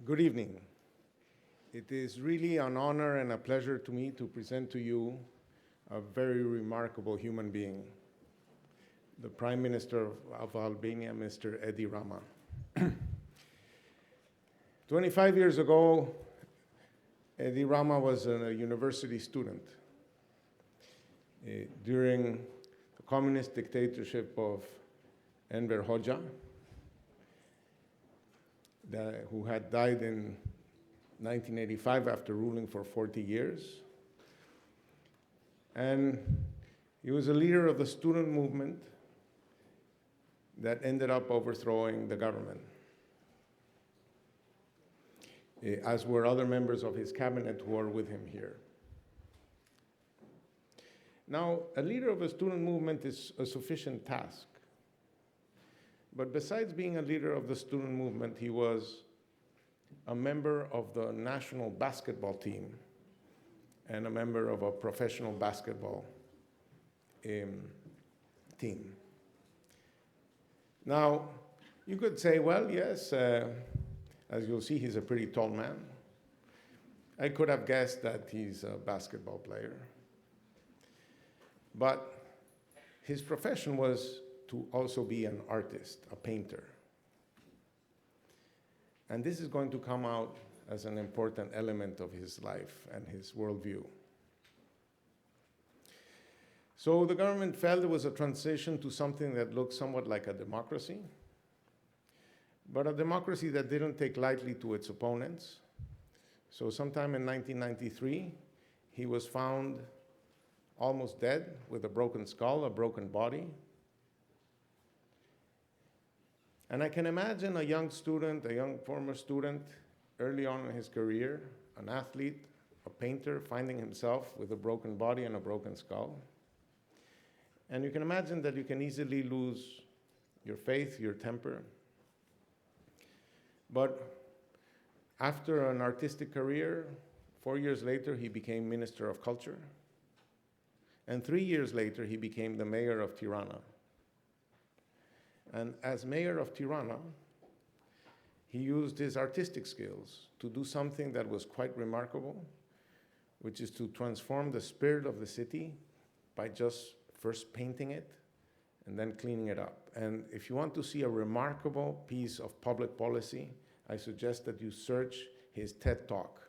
Good evening. It is really an honor and a pleasure to me to present to you a very remarkable human being, the Prime Minister of Albania, Mr. Edi Rama. 25 years ago, Edi Rama was a university student during the communist dictatorship of Enver Hoxha, who had died in 1985 after ruling for 40 years. And he was a leader of the student movement that ended up overthrowing the government, as were other members of his cabinet who are with him here. Now, a leader of a student movement is a sufficient task. But besides being a leader of the student movement, he was a member of the national basketball team and a member of a professional basketball team. Now, you could say, well, yes, as you'll see, he's a pretty tall man. I could have guessed that he's a basketball player. But his profession was to also be an artist, a painter. And this is going to come out as an important element of his life and his worldview. So the government felt it was a transition to something that looked somewhat like a democracy, but a democracy that didn't take lightly to its opponents. So sometime in 1993, he was found almost dead with a broken skull, a broken body. And I can imagine a young student, a young former student, early on in his career, an athlete, a painter, finding himself with a broken body and a broken skull. And you can imagine that you can easily lose your faith, your temper. But after an artistic career, 4 years later, he became Minister of Culture. And 3 years later, he became the mayor of Tirana. And as mayor of Tirana, he used his artistic skills to do something that was quite remarkable, which is to transform the spirit of the city by just first painting it and then cleaning it up. And if you want to see a remarkable piece of public policy, I suggest that you search his TED Talk,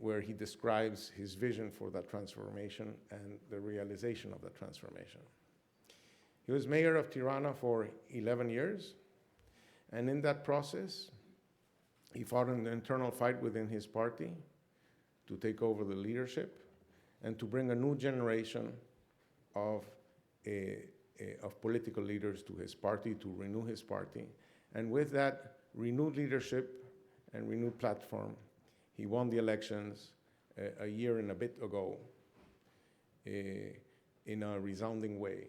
where he describes his vision for that transformation and the realization of the transformation. He was mayor of Tirana for 11 years, and in that process, he fought an internal fight within his party to take over the leadership and to bring a new generation of political leaders to his party, to renew his party. And with that renewed leadership and renewed platform, he won the elections a year and a bit ago in a resounding way,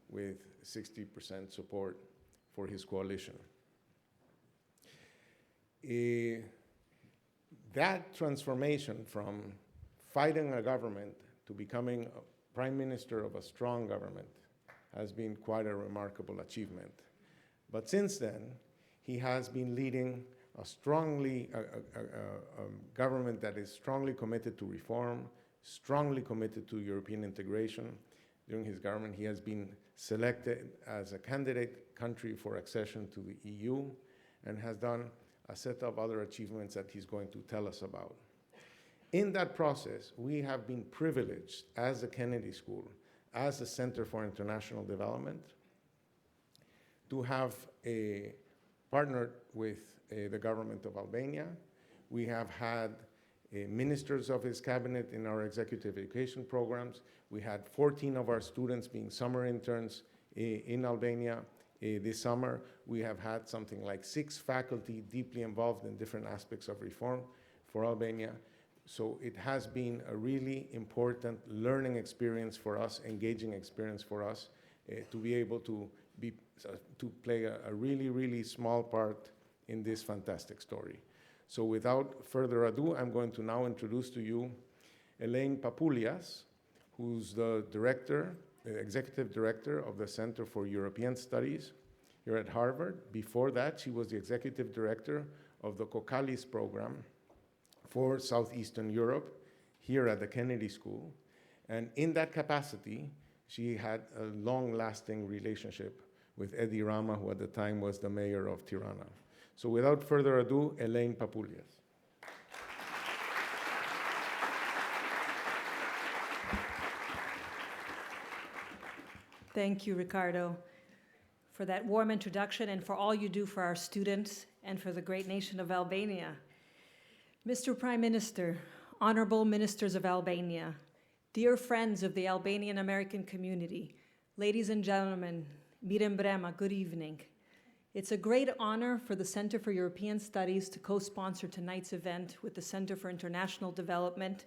with 60% support for his coalition. That transformation from fighting a government to becoming a prime minister of a strong government has been quite a remarkable achievement. But since then, he has been leading a government that is strongly committed to reform, strongly committed to European integration. During his government, he has been selected as a candidate country for accession to the EU and has done a set of other achievements that he's going to tell us about. In that process, we have been privileged as the Kennedy School, as the Center for International Development, to have partnered with the government of Albania. We have had ministers of his cabinet in our executive education programs. We had 14 of our students being summer interns in Albania this summer. We have had something like 6 faculty deeply involved in different aspects of reform for Albania. So it has been a really important learning experience for us, engaging experience for us, to be able to play a really, really small part in this fantastic story. So without further ado, I'm going to now introduce to you Elaine Papoulias, who's the executive director of the Center for European Studies here at Harvard. Before that, she was the executive director of the COCALIS program for Southeastern Europe here at the Kennedy School. And in that capacity, she had a long-lasting relationship with Edi Rama, who at the time was the mayor of Tirana. So without further ado, Elaine Papoulias. Thank you, Ricardo, for that warm introduction and for all you do for our students and for the great nation of Albania. Mr. Prime Minister, honorable ministers of Albania, dear friends of the Albanian American community, ladies and gentlemen, Mirem Brema, good evening. It's a great honor for the Center for European Studies to co-sponsor tonight's event with the Center for International Development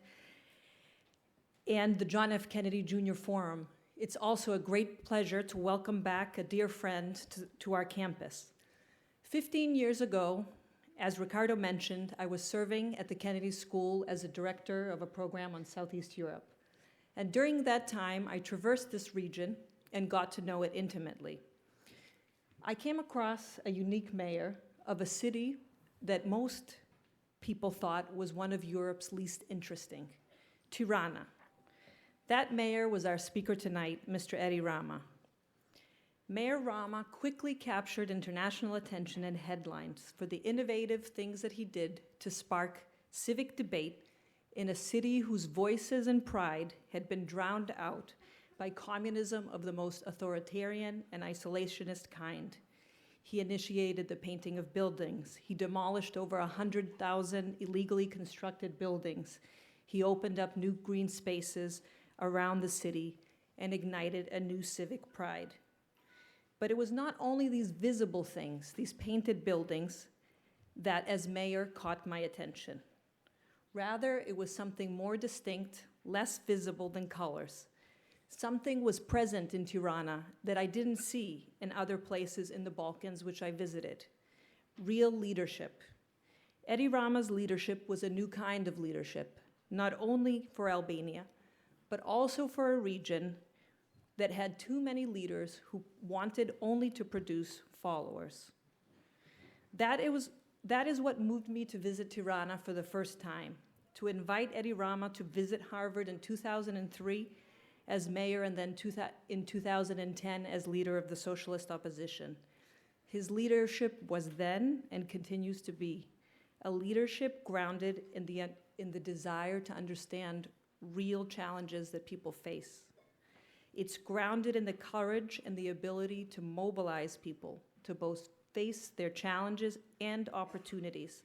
and the John F. Kennedy Jr. Forum. It's also a great pleasure to welcome back a dear friend to our campus. 15 years ago, as Ricardo mentioned, I was serving at the Kennedy School as a director of a program on Southeast Europe. And during that time, I traversed this region and got to know it intimately. I came across a unique mayor of a city that most people thought was one of Europe's least interesting, Tirana. That mayor was our speaker tonight, Mr. Edi Rama. Mayor Rama quickly captured international attention and headlines for the innovative things that he did to spark civic debate in a city whose voices and pride had been drowned out by communism of the most authoritarian and isolationist kind. He initiated the painting of buildings. He demolished over 100,000 illegally constructed buildings. He opened up new green spaces around the city and ignited a new civic pride. But it was not only these visible things, these painted buildings, that as mayor caught my attention. Rather, it was something more distinct, less visible than colors. Something was present in Tirana that I didn't see in other places in the Balkans which I visited. Real leadership. Edi Rama's leadership was a new kind of leadership, not only for Albania, but also for a region that had too many leaders who wanted only to produce followers. That is what moved me to visit Tirana for the first time, to invite Edi Rama to visit Harvard in 2003 as mayor and then in 2010 as leader of the socialist opposition. His leadership was then and continues to be a leadership grounded in the desire to understand real challenges that people face. It's grounded in the courage and the ability to mobilize people to both face their challenges and opportunities,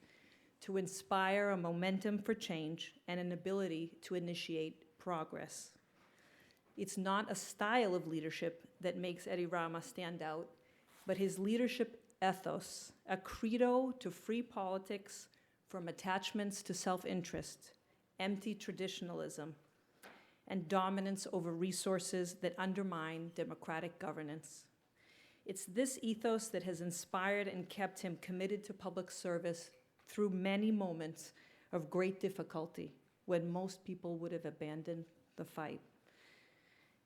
to inspire a momentum for change and an ability to initiate progress. It's not a style of leadership that makes Edi Rama stand out, but his leadership ethos, a credo to free politics from attachments to self-interest, empty traditionalism, and dominance over resources that undermine democratic governance. It's this ethos that has inspired and kept him committed to public service through many moments of great difficulty when most people would have abandoned the fight.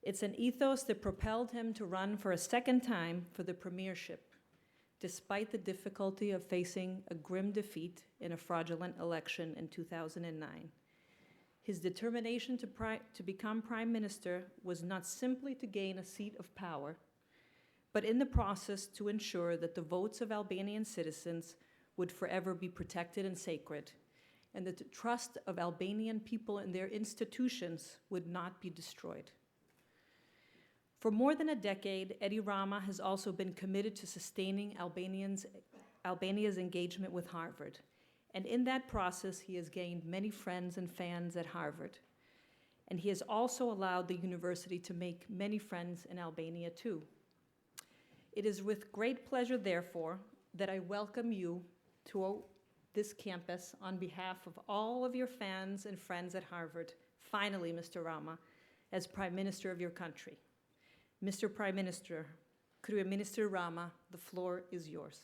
It's an ethos that propelled him to run for a second time for the premiership, despite the difficulty of facing a grim defeat in a fraudulent election in 2009. His determination to become prime minister was not simply to gain a seat of power, but in the process to ensure that the votes of Albanian citizens would forever be protected and sacred, and that the trust of Albanian people in their institutions would not be destroyed. For more than a decade, Edi Rama has also been committed to sustaining Albania's engagement with Harvard. And in that process, he has gained many friends and fans at Harvard. And he has also allowed the university to make many friends in Albania too. It is with great pleasure, therefore, that I welcome you to this campus on behalf of all of your fans and friends at Harvard, finally, Mr. Rama, as Prime Minister of your country. Mr. Prime Minister, Krye Minister Rama, the floor is yours.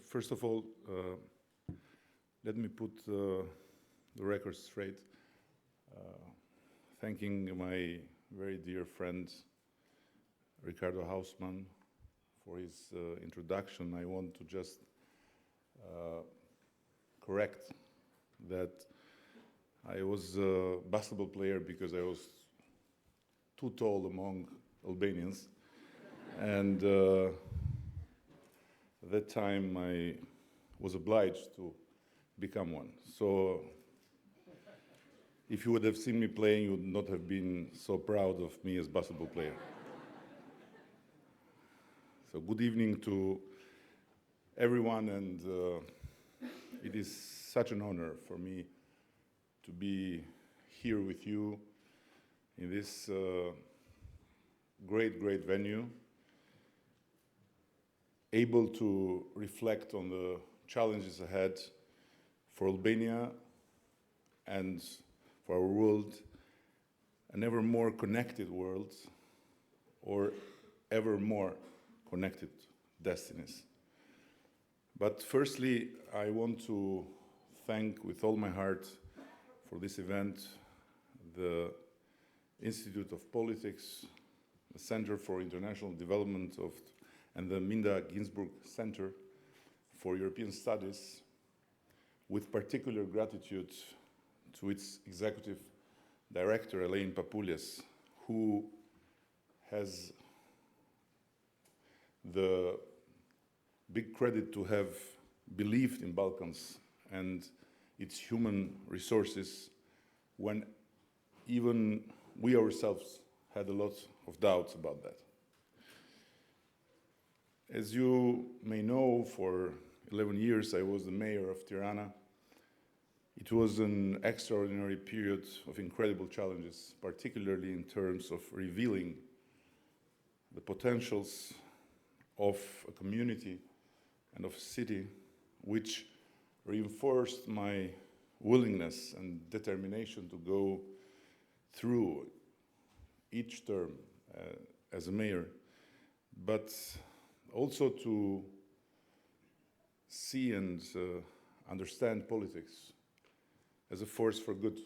First of all, let me put the record straight. Thanking my very dear friend Ricardo Hausmann for his introduction. I want to just correct that I was a basketball player because I was too tall among Albanians. And at that time I was obliged to become one. So if you would have seen me playing, you would not have been so proud of me as basketball player. So good evening to everyone, and it is such an honor for me to be here with you in this great venue, able to reflect on the challenges ahead for Albania and for our world, an ever more connected world, or ever more connected destinies. But firstly, I want to thank with all my heart for this event the Institute of Politics, the Center for International Development and the Minda Ginsburg Center for European Studies, with particular gratitude to its executive director, Elaine Papoulias, who has the big credit to have believed in Balkans and its human resources when even we ourselves had a lot of doubts about that. As you may know, for 11 years I was the mayor of Tirana. It was an extraordinary period of incredible challenges, particularly in terms of revealing the potentials of a community and of a city, which reinforced my willingness and determination to go through each term as a mayor, but also to see and understand politics as a force for good.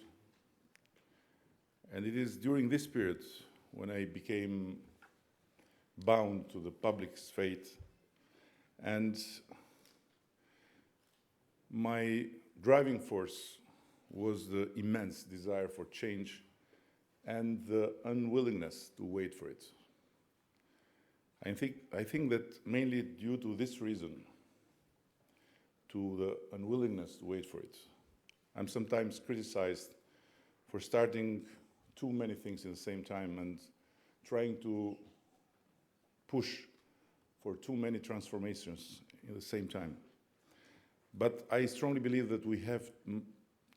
And it is during this period when I became bound to the public's fate, and my driving force was the immense desire for change and the unwillingness to wait for it. I think that mainly due to this reason, to the unwillingness to wait for it, I'm sometimes criticized for starting too many things at the same time and trying to push for too many transformations at the same time. But I strongly believe that we have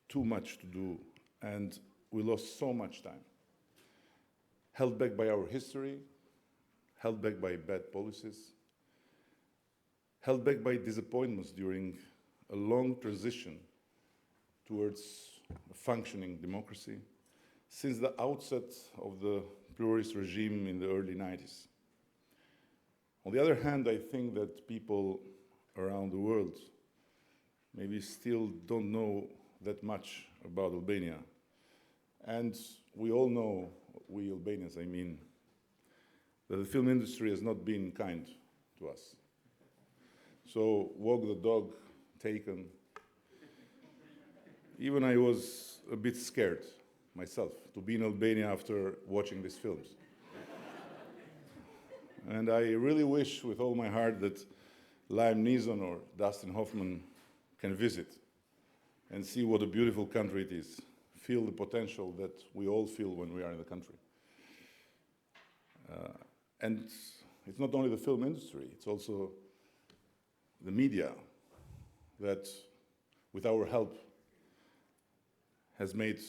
too much to do, and we lost so much time, held back by our history, held back by bad policies, held back by disappointments during a long transition towards a functioning democracy since the outset of the pluralist regime in the early 90s. On the other hand, I think that people around the world maybe still don't know that much about Albania. And we all know, we Albanians, I mean, that the film industry has not been kind to us. So, Walk the Dog, Taken. Even I was a bit scared myself to be in Albania after watching these films. And I really wish with all my heart that Liam Neeson or Dustin Hoffman can visit and see what a beautiful country it is, feel the potential that we all feel when we are in the country. And it's not only the film industry, it's also the media that, with our help, has made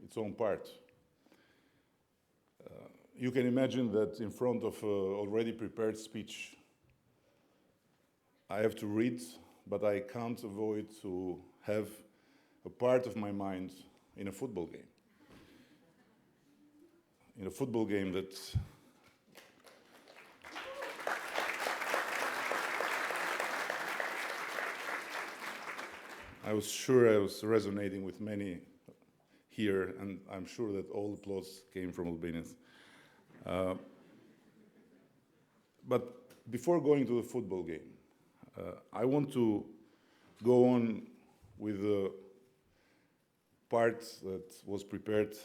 its own part. You can imagine that in front of an already prepared speech, I have to read, but I can't avoid to have a part of my mind in a football game. In a football game that I was sure I was resonating with many here, and I'm sure that all applause came from Albanians. But before going to the football game, I want to go on with the part that was prepared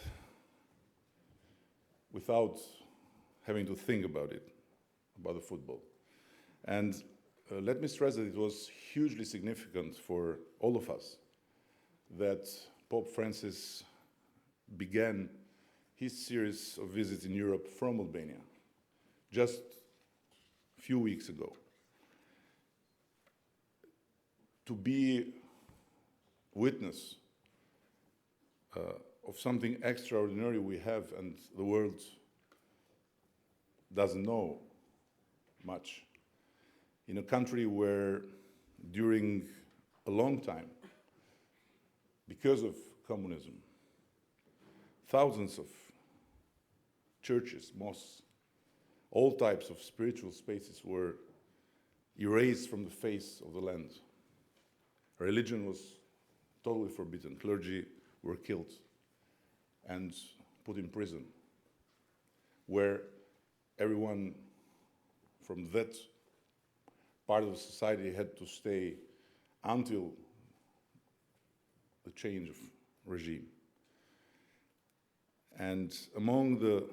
without having to think about it, about the football. And let me stress that it was hugely significant for all of us that Pope Francis began his series of visits in Europe from Albania just a few weeks ago. To be witness of something extraordinary we have and the world doesn't know much. In a country where during a long time, because of communism, thousands of churches, mosques, all types of spiritual spaces were erased from the face of the land. Religion was totally forbidden. Clergy were killed and put in prison, where everyone from that part of the society had to stay until the change of regime. And among the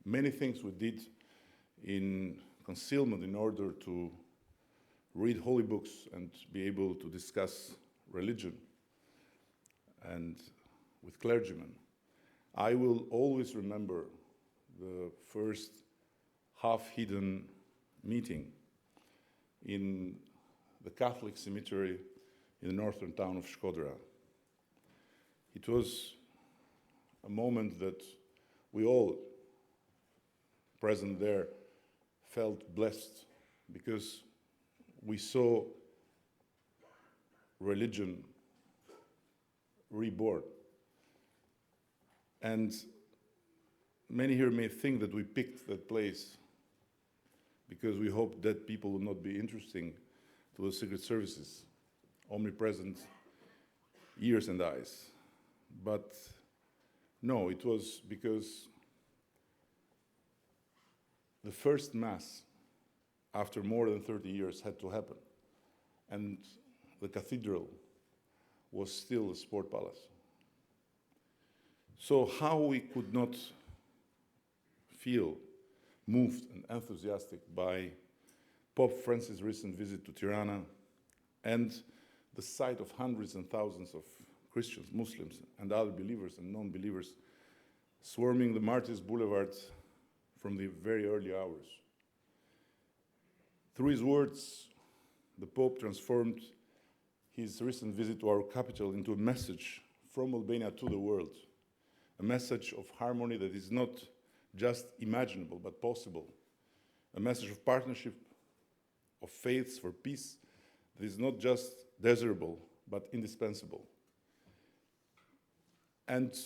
many things we did in concealment in order to read holy books and be able to discuss religion and with clergymen, I will always remember the first half-hidden meeting in the Catholic cemetery in the northern town of Shkodra. It was a moment that we all present there felt blessed because we saw religion reborn. And many here may think that we picked that place because we hoped that people would not be interesting to the secret services, omnipresent ears and eyes. But no, it was because the first Mass, after more than 30 years, had to happen. And the cathedral was still a sport palace. So how we could not feel moved and enthusiastic by Pope Francis' recent visit to Tirana and the sight of hundreds and thousands of Christians, Muslims, and other believers and non-believers swarming the Martyrs Boulevard from the very early hours. Through his words, the Pope transformed his recent visit to our capital into a message from Albania to the world, a message of harmony that is not just imaginable but possible, a message of partnership, of faiths for peace that is not just desirable but indispensable. And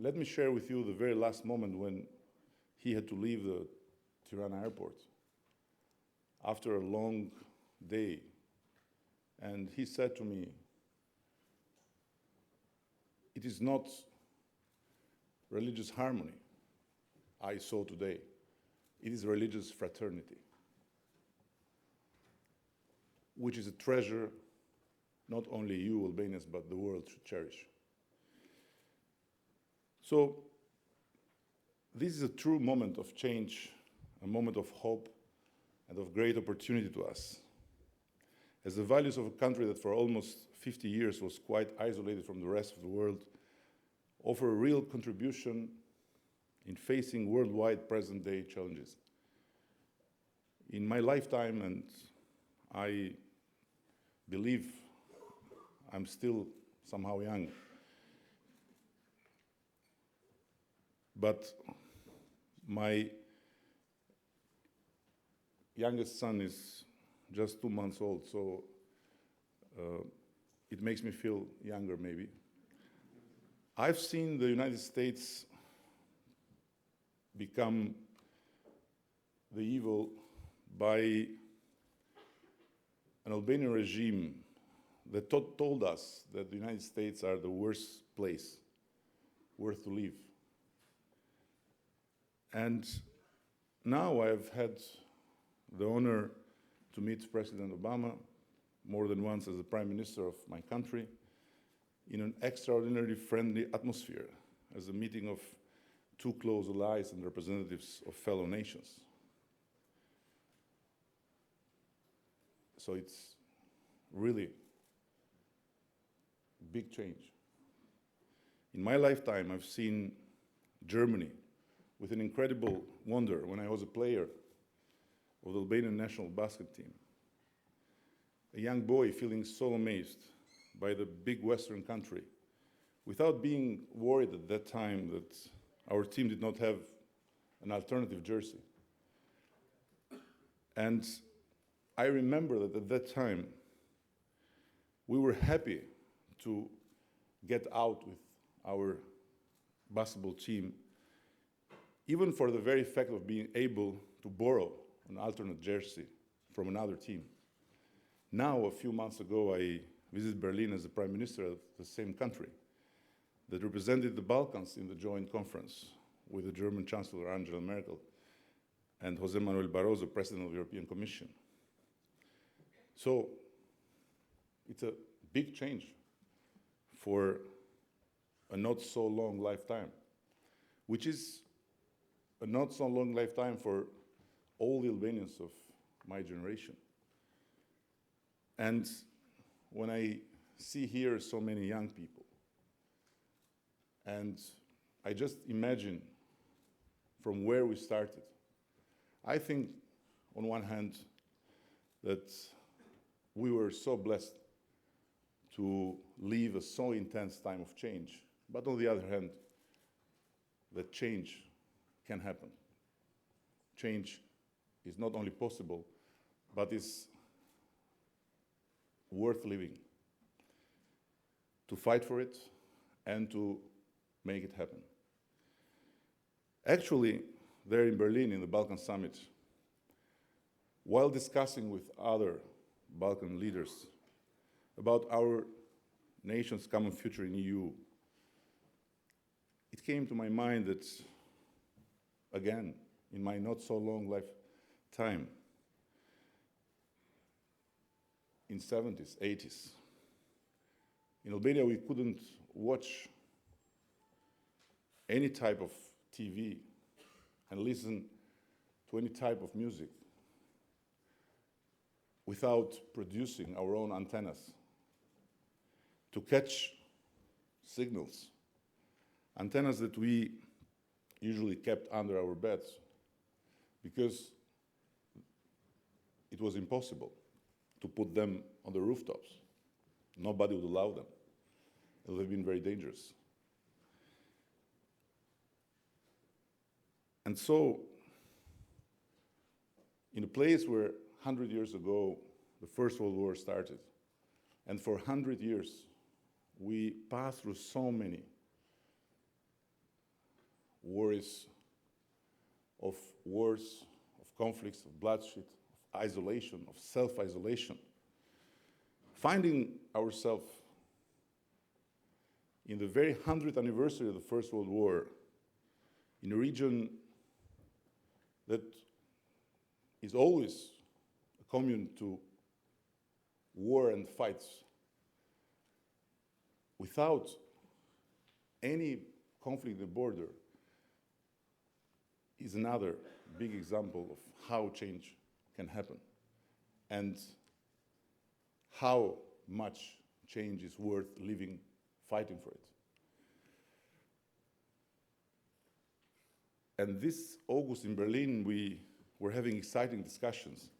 let me share with you the very last moment when he had to leave the Tirana airport after a long day. And he said to me, "It is not religious harmony I saw today. It is religious fraternity, which is a treasure not only you Albanians, but the world should cherish." So this is a true moment of change, a moment of hope and of great opportunity to us. As the values of a country that for almost 50 years was quite isolated from the rest of the world offer a real contribution in facing worldwide present-day challenges. In my lifetime, and I believe I'm still somehow young, but my youngest son is just 2 months old, so it makes me feel younger maybe. I've seen the United States become the evil by an Albanian regime that told us that the United States are the worst place worth to live. And now I've had the honor to meet President Obama more than once as the Prime Minister of my country in an extraordinarily friendly atmosphere, as a meeting of two close allies and representatives of fellow nations. So it's really a big change. In my lifetime, I've seen Germany with an incredible wonder when I was a player of the Albanian national basket team. A young boy feeling so amazed by the big Western country without being worried at that time that our team did not have an alternative jersey. And I remember that at that time, we were happy to get out with our basketball team, even for the very fact of being able to borrow an alternate jersey from another team. Now, a few months ago, I visited Berlin as the Prime Minister of the same country that represented the Balkans in the joint conference with the German Chancellor Angela Merkel and José Manuel Barroso, President of the European Commission. So it's a big change for a not so long lifetime, which is a not so long lifetime for all the Albanians of my generation. And when I see here so many young people, and I just imagine from where we started, I think on one hand that we were so blessed to live a so intense time of change, but on the other hand, that change can happen. Change is not only possible, but is worth living, to fight for it and to make it happen. Actually, there in Berlin, in the Balkan Summit, while discussing with other Balkan leaders about our nation's common future in the EU, it came to my mind that, again, in my not so long lifetime, in 70s, 80s, in Albania we couldn't watch any type of TV and listen to any type of music without producing our own antennas to catch signals, antennas that we usually kept under our beds because it was impossible to put them on the rooftops. Nobody would allow them. It would have been very dangerous. And so, in a place where 100 years ago, the First World War started, and for 100 years, we passed through so many worries, of conflicts, of bloodshed, of isolation, of self-isolation, finding ourselves in the very 100th anniversary of the First World War in a region that is always a commune to war and fights, without any conflict at the border, is another big example of how change can happen and how much change is worth living, fighting for it. And this August in Berlin, we were having exciting discussions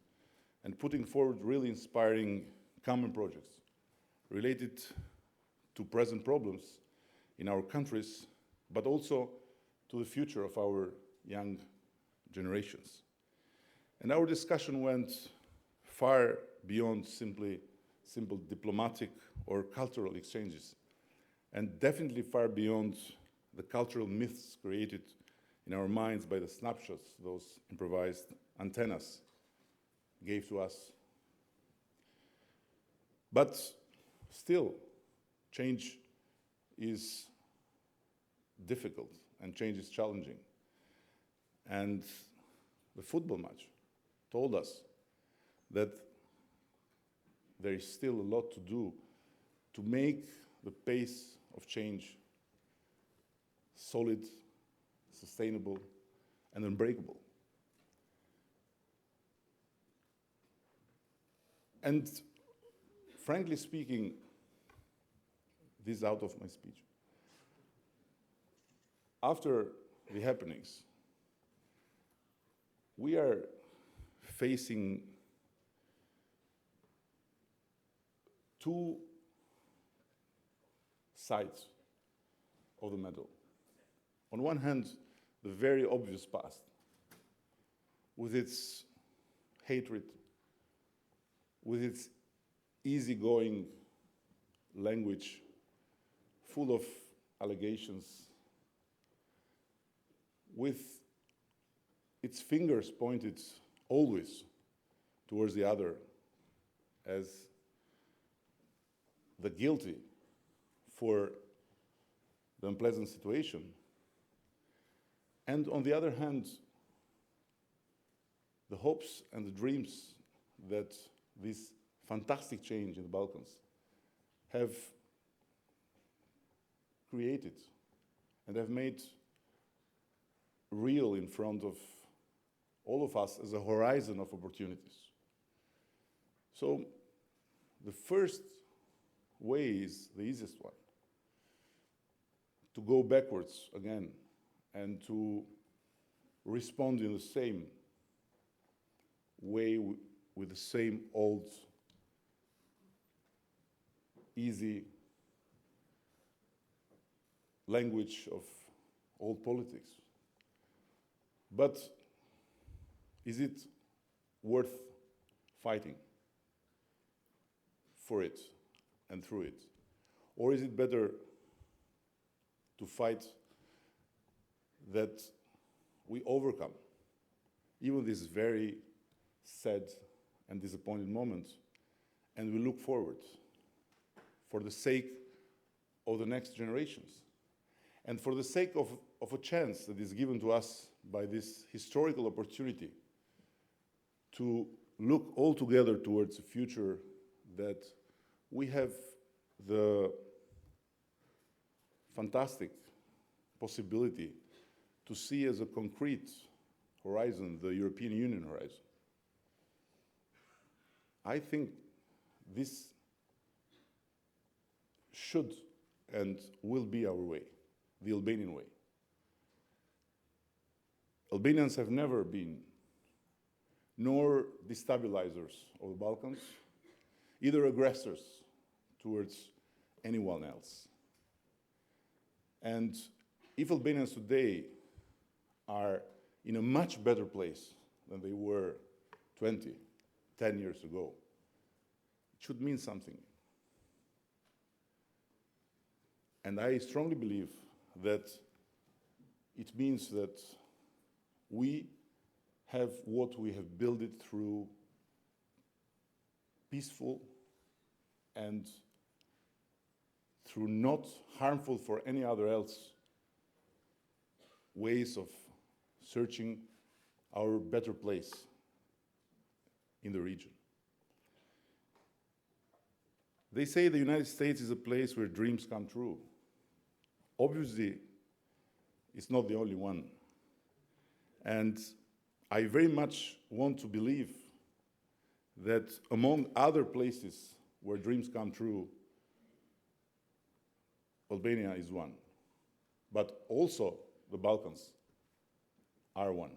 and putting forward really inspiring common projects related to present problems in our countries, but also to the future of our young generations. And our discussion went far beyond simple diplomatic or cultural exchanges, and definitely far beyond the cultural myths created in our minds by the snapshots those improvised antennas gave to us. But Still, change is difficult and change is challenging. And the football match told us that there is still a lot to do to make the pace of change solid, sustainable, and unbreakable. And frankly speaking, this is out of my speech. After the happenings, we are facing two sides of the medal. On one hand, the very obvious past, with its hatred, with its easygoing language, full of allegations, with its fingers pointed always towards the other as the guilty for the unpleasant situation. And on the other hand, the hopes and the dreams that this fantastic change in the Balkans have created and have made real in front of all of us as a horizon of opportunities. So the first way is the easiest one, to go backwards again and to respond in the same way with the same old, easy language of old politics. But is it worth fighting for it and through it? Or is it better to fight that we overcome even this very sad and disappointed moment, and we look forward for the sake of the next generations and for the sake of a chance that is given to us by this historical opportunity to look all together towards a future that we have the fantastic possibility to see as a concrete horizon, the European Union horizon. I think this should and will be our way, the Albanian way. Albanians have never been nor destabilizers of the Balkans, either aggressors towards anyone else. And if Albanians today are in a much better place than they were 10 years ago, it should mean something. And I strongly believe that it means that we have what we have built it through peaceful and through not harmful for any other else ways of searching our better place in the region. They say the United States is a place where dreams come true. Obviously, it's not the only one. And I very much want to believe that among other places where dreams come true, Albania is one. But also the Balkans are one.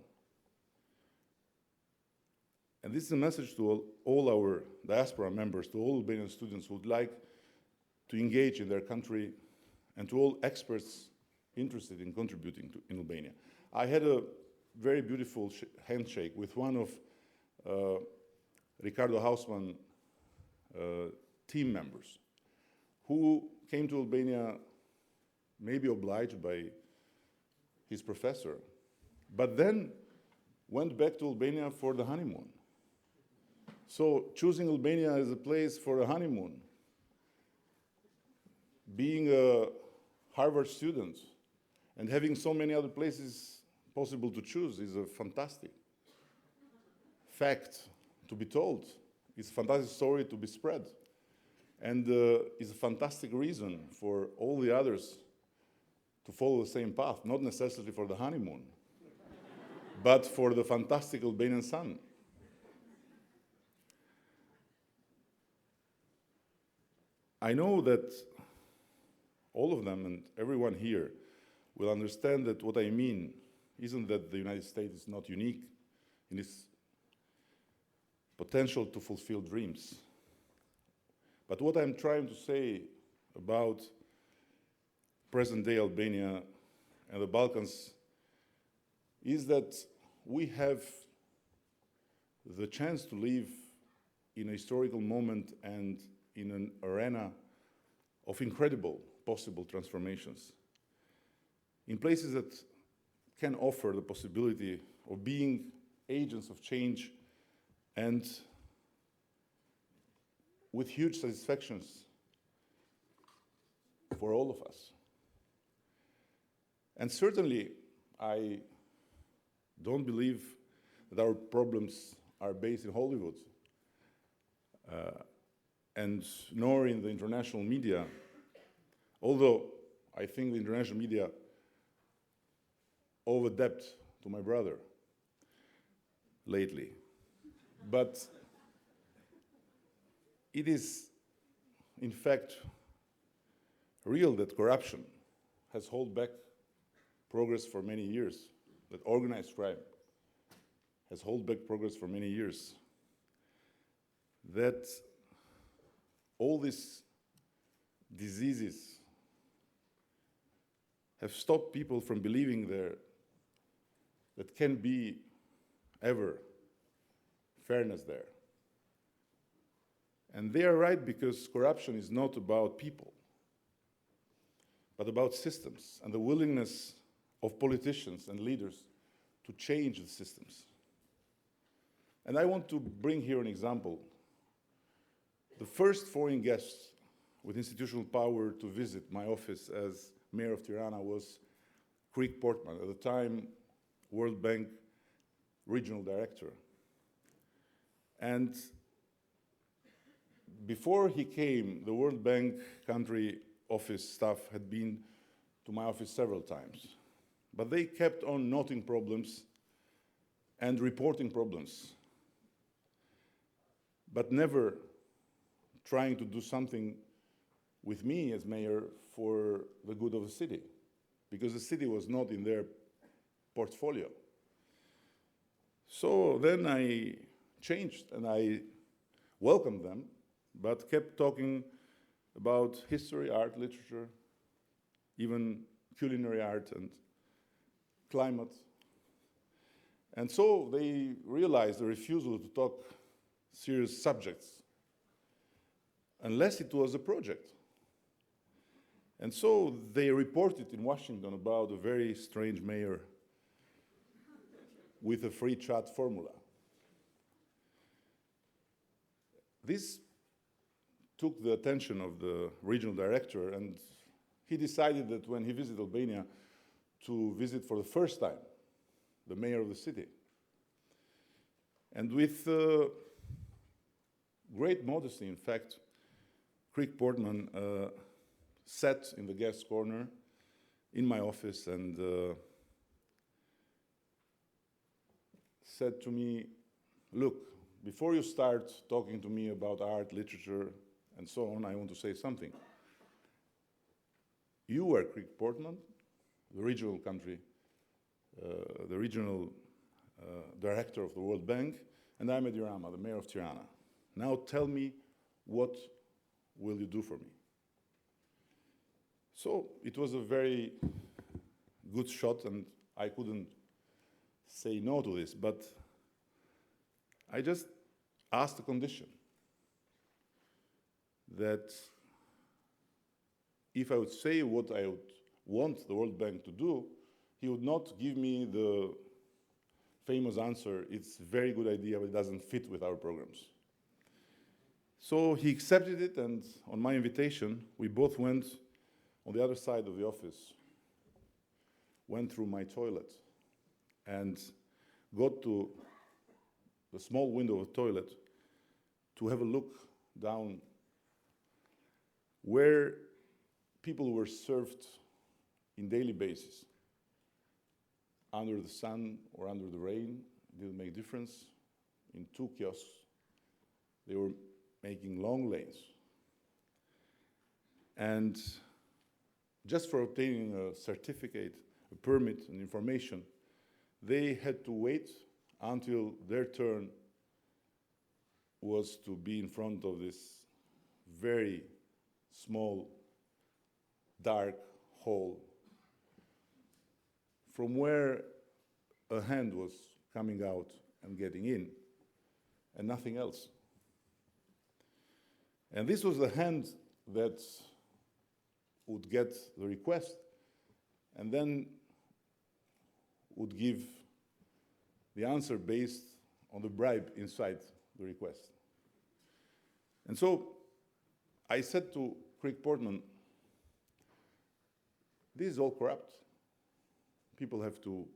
And this is a message to all our diaspora members, to all Albanian students who would like to engage in their country, and to all experts interested in contributing in Albania. I had a very beautiful handshake with one of Ricardo Hausmann team members who came to Albania maybe obliged by his professor, but then went back to Albania for the honeymoon. So choosing Albania as a place for a honeymoon being a Harvard student and having so many other places possible to choose is a fantastic fact to be told. It's a fantastic story to be spread. And it's a fantastic reason for all the others to follow the same path, not necessarily for the honeymoon, but for the fantastic Albanian sun. I know that all of them and everyone here will understand that what I mean isn't that the United States is not unique in its potential to fulfill dreams. But what I'm trying to say about present-day Albania and the Balkans is that we have the chance to live in a historical moment and in an arena of incredible possible transformations, in places that can offer the possibility of being agents of change and with huge satisfactions for all of us. And certainly, I don't believe that our problems are based in Hollywood, and nor in the international media, although I think the international media over-debt to my brother lately. But it is, in fact, real that corruption has held back progress for many years, that organized crime has held back progress for many years, that all these diseases have stopped people from believing that can be ever fairness there. And they are right, because corruption is not about people, but about systems and the willingness of politicians and leaders to change the systems. And I want to bring here an example. The first foreign guest with institutional power to visit my office as mayor of Tirana was Creek Portman, at the time World Bank regional director. And before he came, the World Bank country office staff had been to my office several times. But they kept on noting problems and reporting problems, but never trying to do something with me as mayor for the good of the city, because the city was not in their portfolio. So then I changed and I welcomed them, but kept talking about history, art, literature, even culinary art and climate. And so they realized the refusal to talk serious subjects unless it was a project. And so they reported in Washington about a very strange mayor with a free chat formula. This took the attention of the regional director, and he decided that when he visited Albania, to visit for the first time the mayor of the city. And with great modesty, in fact, Creek Portman sat in the guest corner in my office and said to me, "Look, before you start talking to me about art, literature, and so on, I want to say something. You were Creek Portman, the regional country, the regional director of the World Bank, and I'm Edi Rama, the mayor of Tirana. Now tell me, what will you do for me?" So it was a very good shot, and I couldn't say no to this, but I just asked a condition, that if I would say what I would want the World Bank to do, he would not give me the famous answer, "It's a very good idea, but it doesn't fit with our programs." So he accepted it, and on my invitation, we both went on the other side of the office went through my toilet and got to the small window of the toilet to have a look down where people were served in daily basis, under the sun or under the rain, didn't make difference. In 2 kiosks, they were making long lanes. And just for obtaining a certificate, a permit, and information, they had to wait until their turn was to be in front of this very small, dark hole from where a hand was coming out and getting in, and nothing else. And this was the hand that would get the request and then would give the answer based on the bribe inside the request. And so I said to Craig Portman, this is all corrupt. People have to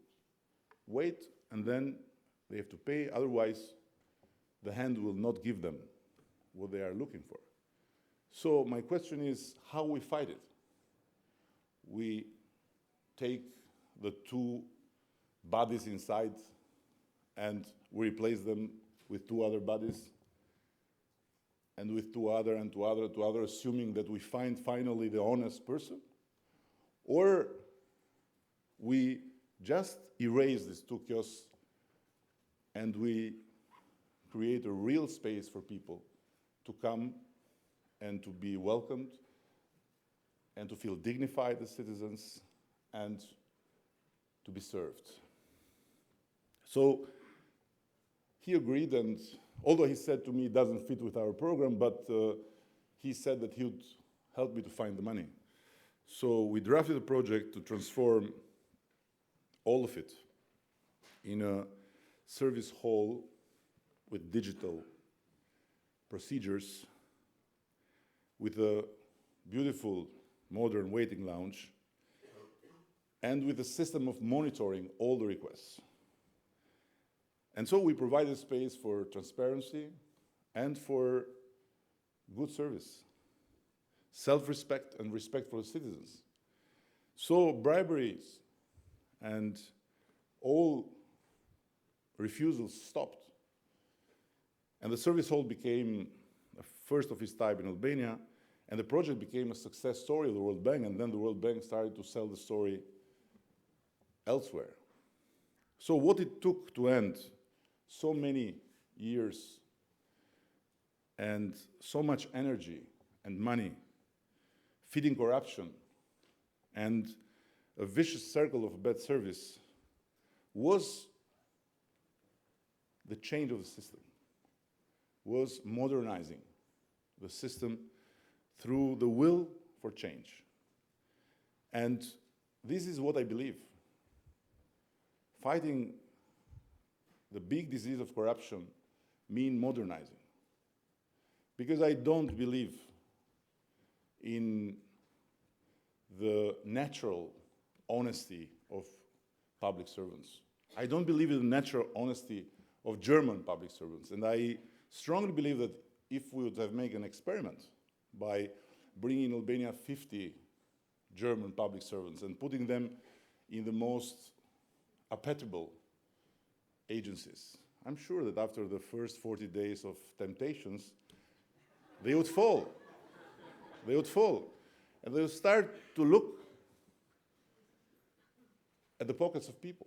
wait and then they have to pay, otherwise the hand will not give them what they are looking for. So my question is how we fight it. We take the 2 bodies inside and we replace them with 2 other bodies and with 2 other and 2 other, 2 other, assuming that we find finally the honest person? Or we just erase these 2 kiosks and we create a real space for people to come and to be welcomed and to feel dignified as citizens and to be served. So he agreed, and although he said to me it doesn't fit with our program, but he said that he would help me to find the money. So we drafted a project to transform all of it in a service hall with digital procedures, with a beautiful modern waiting lounge, and with a system of monitoring all the requests. And so we provided space for transparency and for good service, self-respect and respect for the citizens. So briberies and all refusals stopped. And the service hall became the first of its type in Albania, and the project became a success story of the World Bank, and then the World Bank started to sell the story elsewhere. So what it took to end so many years and so much energy and money feeding corruption and a vicious circle of bad service was the change of the system, was modernizing the system through the will for change. And this is what I believe. Fighting the big disease of corruption means modernizing. Because I don't believe in the natural honesty of public servants. I don't believe in the natural honesty of German public servants. And I strongly believe that if we would have made an experiment by bringing in Albania 50 German public servants and putting them in the most appetible agencies, I'm sure that after the first 40 days of temptations, they would fall. They would fall. And they would start to look at the pockets of people.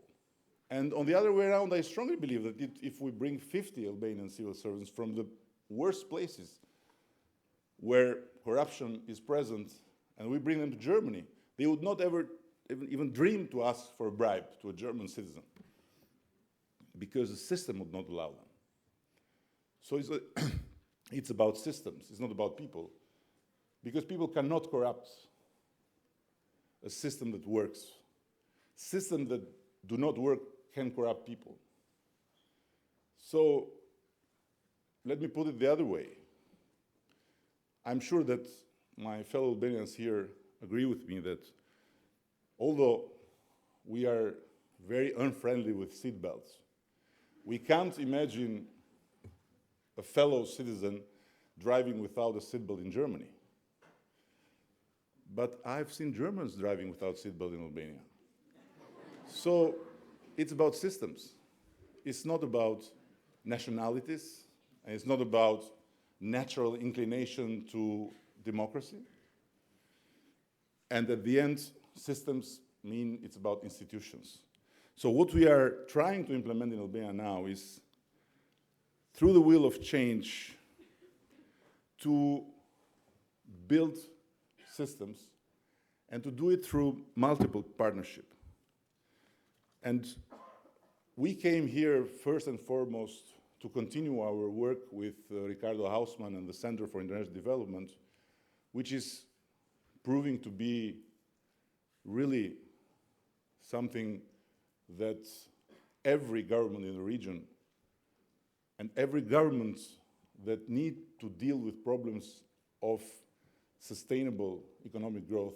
And on the other way around, I strongly believe that if we bring 50 Albanian civil servants from the worst places where corruption is present, and we bring them to Germany, they would not ever even dream to ask for a bribe to a German citizen, because the system would not allow them. So it's about systems, it's not about people, because people cannot corrupt a system that works. Systems that do not work can corrupt people. So let me put it the other way. I'm sure that my fellow Albanians here agree with me that although we are very unfriendly with seatbelts, we can't imagine a fellow citizen driving without a seatbelt in Germany. But I've seen Germans driving without seatbelt in Albania. So it's about systems. It's not about nationalities, and it's not about natural inclination to democracy. And at the end, systems mean it's about institutions. So what we are trying to implement in Albania now is, through the wheel of change, to build systems and to do it through multiple partnership. And we came here first and foremost to continue our work with Ricardo Hausmann and the Center for International Development, which is proving to be really something that every government in the region and every government that need to deal with problems of sustainable economic growth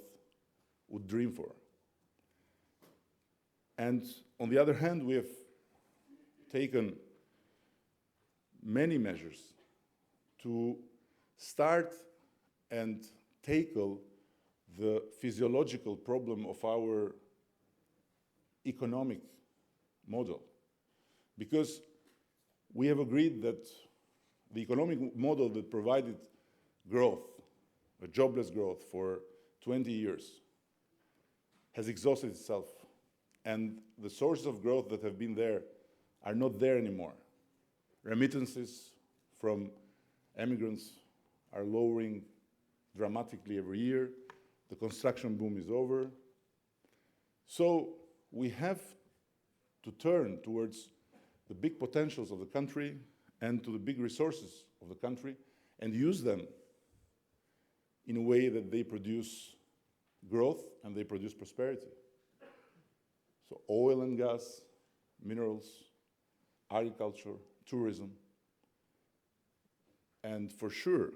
would dream for. And on the other hand, we have taken many measures to start and tackle the physiological problem of our economic model. Because we have agreed that the economic model that provided growth, a jobless growth for 20 years, has exhausted itself. And the sources of growth that have been there are not there anymore. Remittances from immigrants are lowering dramatically every year. The construction boom is over. So we have to turn towards the big potentials of the country and to the big resources of the country and use them in a way that they produce growth and they produce prosperity. So oil and gas, minerals, agriculture, tourism, and for sure,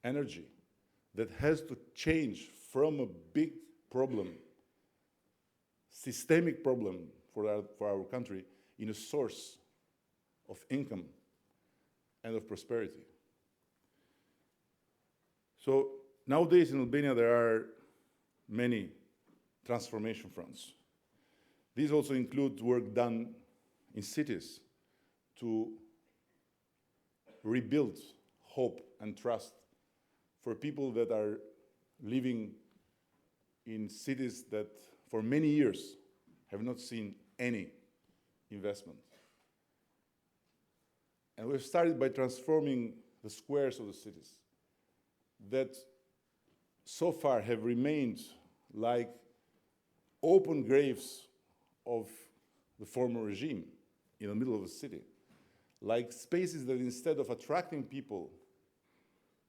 energy that has to change from a big problem, systemic problem for our country, in a source of income and of prosperity. So nowadays in Albania there are many transformation fronts. These also include work done in cities to rebuild hope and trust for people that are living in cities that for many years have not seen any investment. And we've started by transforming the squares of the cities that so far have remained like open graves of the former regime in the middle of the city, like spaces that instead of attracting people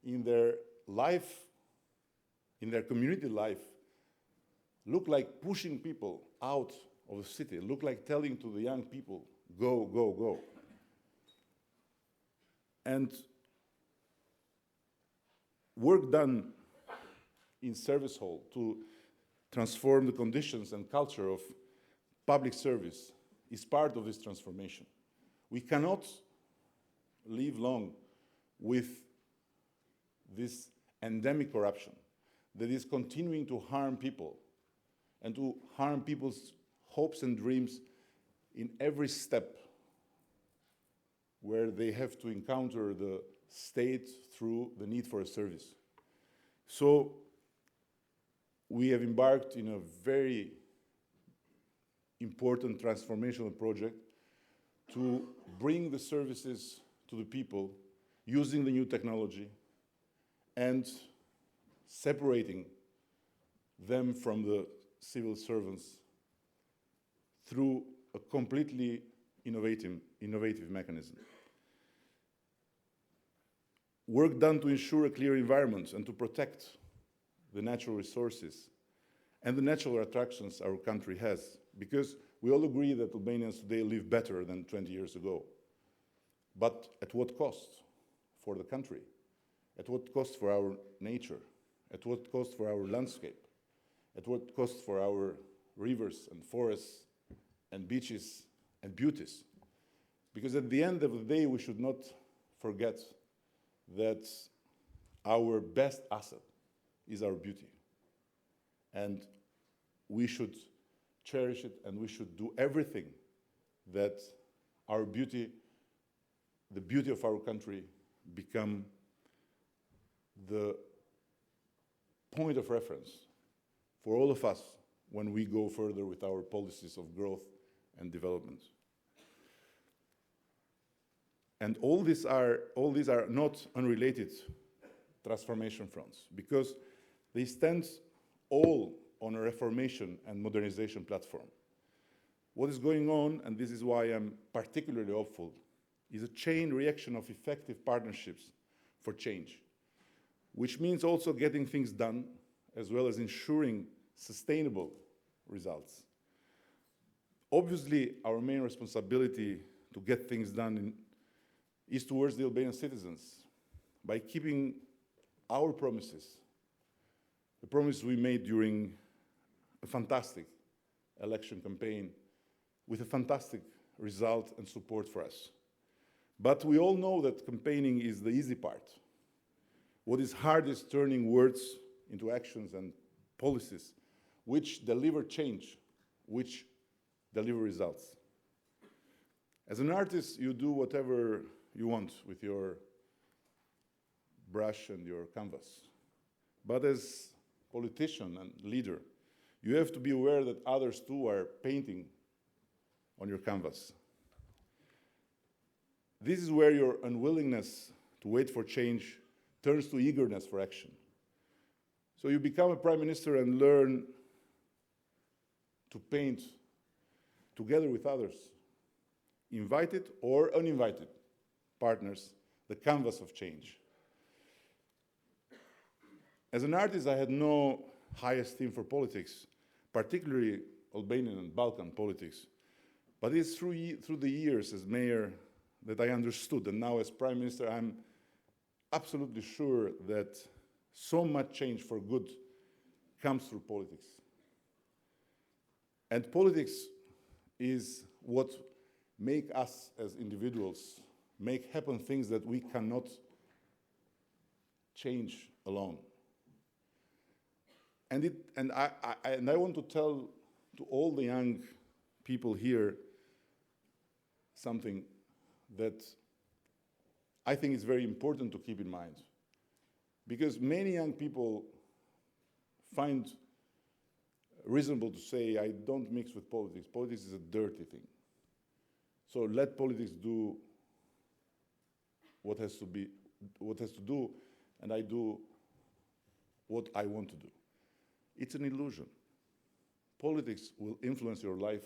in their life, in their community life, look like pushing people out of the city, look like telling to the young people, go, go, go. And work done in service hall to transform the conditions and culture of public service is part of this transformation. We cannot live long with this endemic corruption that is continuing to harm people and to harm people's hopes and dreams in every step where they have to encounter the state through the need for a service. So we have embarked in a very important transformational project to bring the services to the people using the new technology and separating them from the civil servants through a completely innovative mechanism. Work done to ensure a clear environment and to protect the natural resources and the natural attractions our country has, because we all agree that Albanians today live better than 20 years ago. But at what cost for the country? At what cost for our nature? at what cost for our landscape, at what cost for our rivers and forests and beaches and beauties. Because at the end of the day, we should not forget that our best asset is our beauty. And we should cherish it, and we should do everything that our beauty, the beauty of our country, become the point of reference for all of us when we go further with our policies of growth and development. And all these are not unrelated transformation fronts, because they stand all on a reformation and modernization platform. What is going on, and this is why I'm particularly hopeful, is a chain reaction of effective partnerships for change, which means also getting things done, as well as ensuring sustainable results. Obviously, our main responsibility to get things done is towards the Albanian citizens, by keeping our promises, the promise we made during a fantastic election campaign with a fantastic result and support for us. But we all know that campaigning is the easy part. What is hard is turning words into actions and policies which deliver change, which deliver results. As an artist, you do whatever you want with your brush and your canvas. But as politician and leader, you have to be aware that others too are painting on your canvas. This is where your unwillingness to wait for change turns to eagerness for action. So you become a prime minister and learn to paint together with others, invited or uninvited partners, the canvas of change. As an artist, I had no high esteem for politics, particularly Albanian and Balkan politics. But it's through the years as mayor that I understood, and now as prime minister, I'm absolutely sure that so much change for good comes through politics. And politics is what make us as individuals make happen things that we cannot change alone. And I want to tell to all the young people here something that I think is very important to keep in mind. Because many young people find reasonable to say, I don't mix with politics. Politics is a dirty thing. So let politics do what has to do, and I do what I want to do. It's an illusion. Politics will influence your life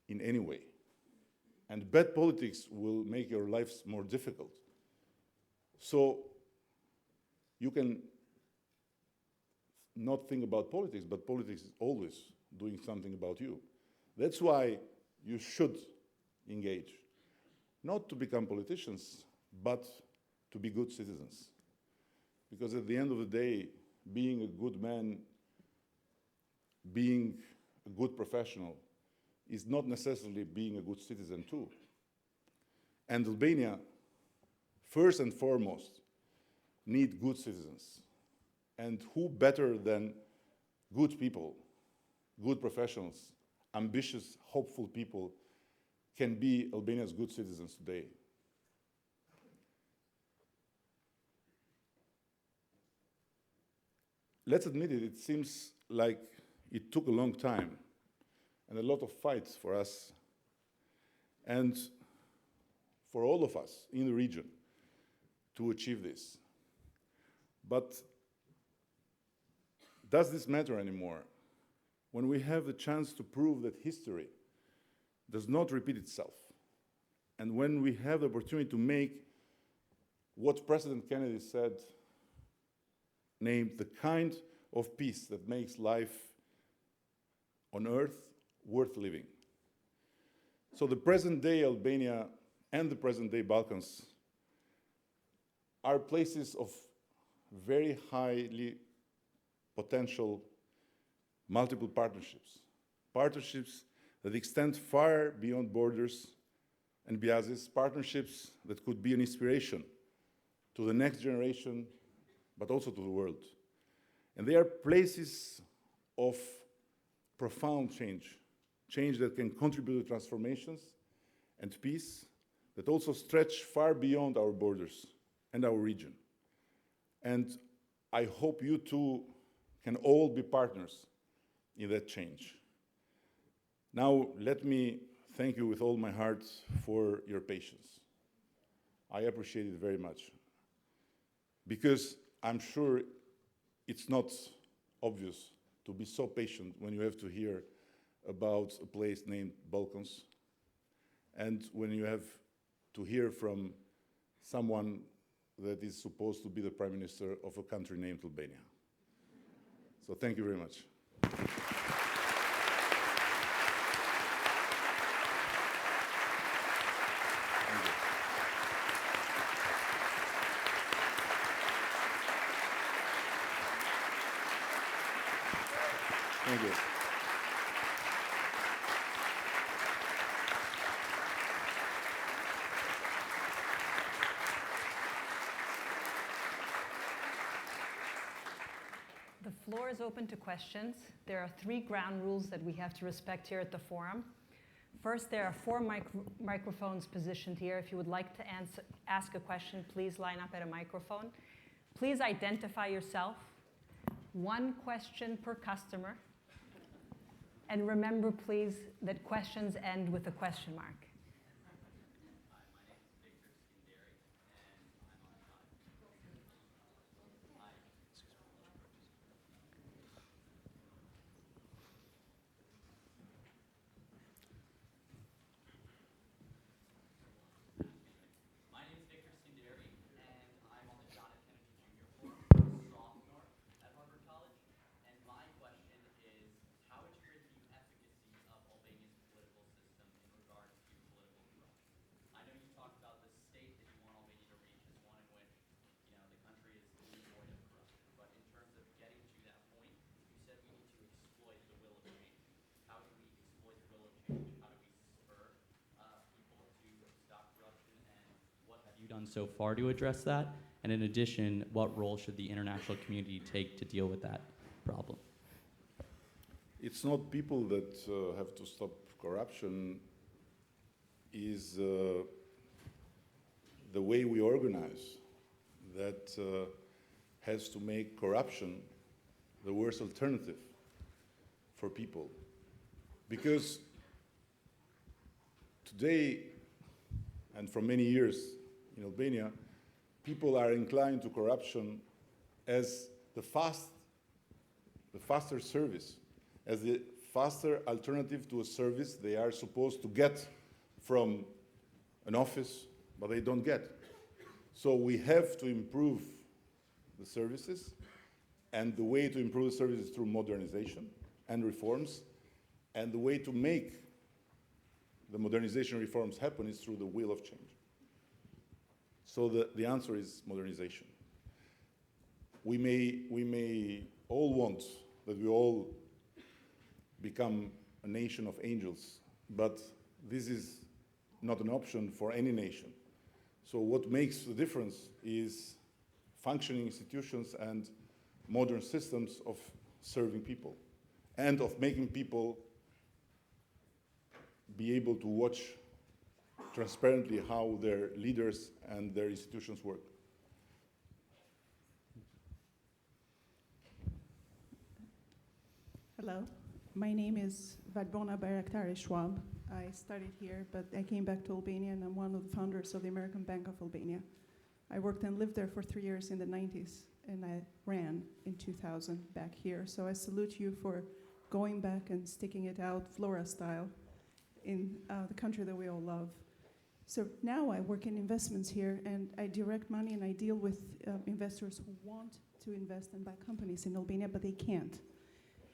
in any way. And bad politics will make your lives more difficult. So you can not think about politics, but politics is always doing something about you. That's why you should engage. Not to become politicians, but to be good citizens. Because at the end of the day, being a good man, being a good professional, is not necessarily being a good citizen too. And Albania, first and foremost, need good citizens. And who better than good people, good professionals, ambitious, hopeful people can be Albania's good citizens today? Let's admit it, it seems like it took a long time and a lot of fights for us and for all of us in the region to achieve this. But does this matter anymore? When we have the chance to prove that history does not repeat itself, and when we have the opportunity to make what President Kennedy said, named the kind of peace that makes life on earth worth living. So the present-day Albania and the present-day Balkans are places of very highly potential multiple partnerships. Partnerships that extend far beyond borders and biases, partnerships that could be an inspiration to the next generation, but also to the world. And they are places of profound change, change that can contribute to transformations and peace that also stretch far beyond our borders and our region. And I hope you too can all be partners in that change. Now, let me thank you with all my heart for your patience. I appreciate it very much, because I'm sure it's not obvious to be so patient when you have to hear about a place named Balkans, and when you have to hear from someone that is supposed to be the Prime Minister of a country named Albania. So thank you very much. Thank you. The floor is open to questions. There are 3 ground rules that we have to respect here at the forum. First, there are 4 microphones positioned here. If you would like to ask a question, please line up at a microphone. Please identify yourself. 1 question per customer. And remember, please, that questions end with a question mark. Done so far to address that? And in addition, what role should the international community take to deal with that problem? It's not people that have to stop corruption, is the way we organize that has to make corruption the worst alternative for people. Because today, and for many years, in Albania, people are inclined to corruption as the faster service, as the faster alternative to a service they are supposed to get from an office, but they don't get. So we have to improve the services, and the way to improve the services is through modernization and reforms, and the way to make the modernization reforms happen is through the will of change. So the answer is modernization. We may all want that we all become a nation of angels, but this is not an option for any nation. So what makes the difference is functioning institutions and modern systems of serving people and of making people be able to watch transparently how their leaders and their institutions work. Hello, my name is Vadbona Bayraktari Schwab. I studied here, but I came back to Albania, and I'm one of the founders of the American Bank of Albania. I worked and lived there for 3 years in the 90s, and I ran in 2000 back here. So I salute you for going back and sticking it out Flora style in the country that we all love. So now I work in investments here, and I direct money, and I deal with investors who want to invest and buy companies in Albania, but they can't.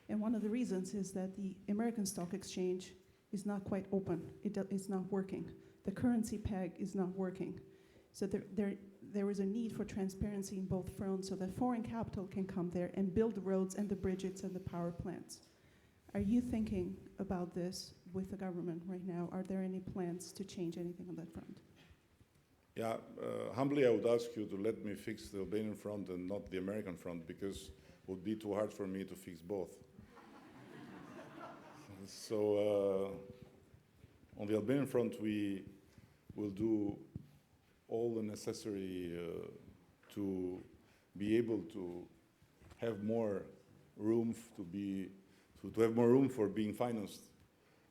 And one of the reasons is that the American Stock Exchange is not quite open. It's not working. The currency peg is not working. So there is a need for transparency in both fronts so that foreign capital can come there and build the roads and the bridges and the power plants. Are you thinking about this with the government right now? Are there any plans to change anything on that front? Yeah, humbly I would ask you to let me fix the Albanian front and not the American front, because it would be too hard for me to fix both. So on the Albanian front, we will do all the necessary to be able to have more room to have more room for being financed.